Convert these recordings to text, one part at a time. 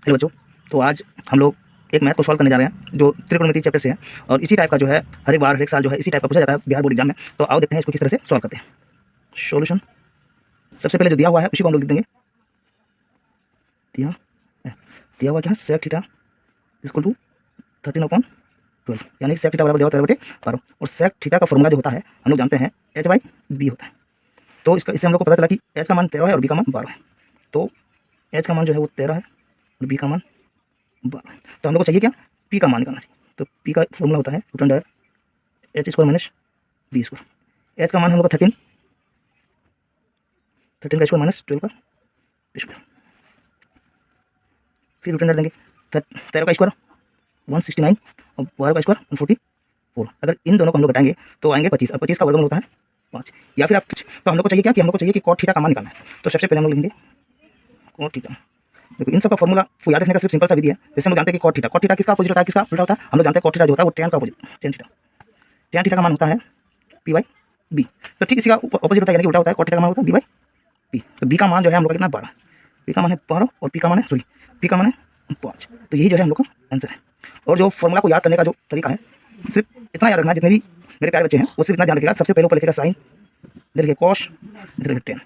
Hello बच्चों, तो आज हम लोग एक मैथ को सॉल्व करने जा रहे हैं जो त्रिकोणमिति चैप्टर से है और इसी टाइप का जो है हर एक बार हर एक साल जो है इसी टाइप का पूछा जाता है बिहार बोर्ड एग्जाम में। तो आओ देखते हैं इसको किस तरह से सॉल्व करते हैं। सॉल्यूशन सबसे पहले जो दिया हुआ है उसी को हम लोग लिख देंगे। दिया हुआ क्या है, सेक थीटा इक्वल टू 13/12, यानी सेक थीटा बराबर दिया हुआ 13/12 और सेक थीटा का फॉर्मूला जो होता है हम लोग जानते हैं h/b होता है। तो इससे हम लोग को पता चला कि h का मान 13 है और b का मान 12 है। तो h का मान जो है वो 13 है और b का मान 12। तो हम लोग को चाहिए क्या, p का मान निकालना चाहिए। तो p का फॉर्मूला होता है root under h square minus b square. h का मान हम लोग का 13 का स्क्वायर माइनस 12 का स्क्वायर, फिर रूट अंडर देंगे 13 का स्क्वायर 169 और 12 का स्क्वायर 144। अगर इन दोनों को हम लोग घटाएंगे तो आएंगे 25 और 25 का वर्गमूल होता है 5। या फिर आप तो हम लोग को चाहिए क्या कि हम लोग को चाहिए कि कॉट थीटा का मान निकालना है। तो सबसे पहले हम लोग लिखेंगे कॉट थीटा। देखो इन सब का फॉर्मूला को याद रखने का सिर्फ सिंपल सा विधि है। जैसे हम लोग जानते हैं कि कॉट थीटा किसका अपोजिट होता है, किसका उल्टा होता है। हम लोग जानते हैं कॉट थीटा जो होता है वो tan का अपोजिट, tan थीटा का मान होता है p/b। तो ठीक इसी का अपोजिट होता है, यानी कि उल्टा होता है, कॉट थीटा का मान होता है b/p। तो b का मान जो है हम लोग का कितना 12, p का मान है 12 और p का मान है 5। तो यही जो है हम लोग का आंसर है। और जो फॉर्मूला को याद करने का जो तरीका है, सिर्फ इतना याद रखना है, जितने भी मेरे प्यारे बच्चे हैं वो सिर्फ इतना ध्यान रखिएगा। सबसे पहले ऊपर लिखेगा साइन, इधर लिखिए कॉस, इधर लिखिए tan।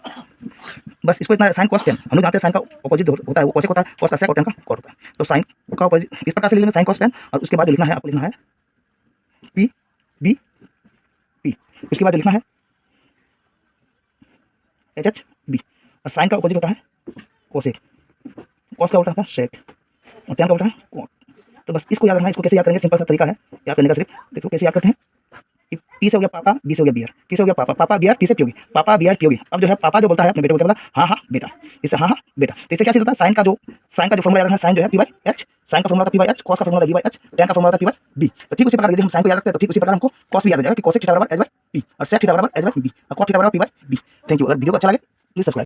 बस इसको इतना, साइन कॉस tan हम लोग जानते हैं साइन का ऑपोजिट होता है वो कॉसेक होता है, कॉस का सेक और tan का कॉट होता है। तो साइन का ऑपोजिट इस प्रकार से लिखेंगे साइन कॉस tan और उसके बाद जो लिखना है आपको लिखना है p/b। उसके बाद जो लिखना है h/b। और साइन का ऑपोजिट होता है कोसेक, कॉस का उल्टा होता है सेक और tan का उल्टा है कॉट। तो बस इसको याद रखना है। इसको कैसे याद करेंगे, सिंपल सा तरीका है याद करने का। सिर्फ देखो कैसे याद करते हैं। पी से हो गया पापा, बी से हो गया बियर, पी से हो गया पापा, पापा बियर, टी से पियोगी, पापा बियर पियोगी। अब जो है पापा जो बोलता है अपने बेटे को क्या बोलता है, हाँ हाँ बेटा, इससे हाँ हाँ बेटा। तो इससे क्या चीज होता है, साइन का जो फॉर्मूला याद रखना है, साइन जो है p/h, साइन का फॉर्मूला था p/h, cos का फॉर्मूला था b/h, tan का फॉर्मूला था p/b। तो ठीक उसी प्रकार यदि हम साइन को याद रखते हैं तो ठीक उसी प्रकार हमको cos भी याद हो जाएगा कि cos थीटा बराबर h/p और sec थीटा बराबर h/b और cot थीटा बराबर p/b। Thank you. अगर वीडियो को अच्छा लगे प्लीज सब्सक्राइब।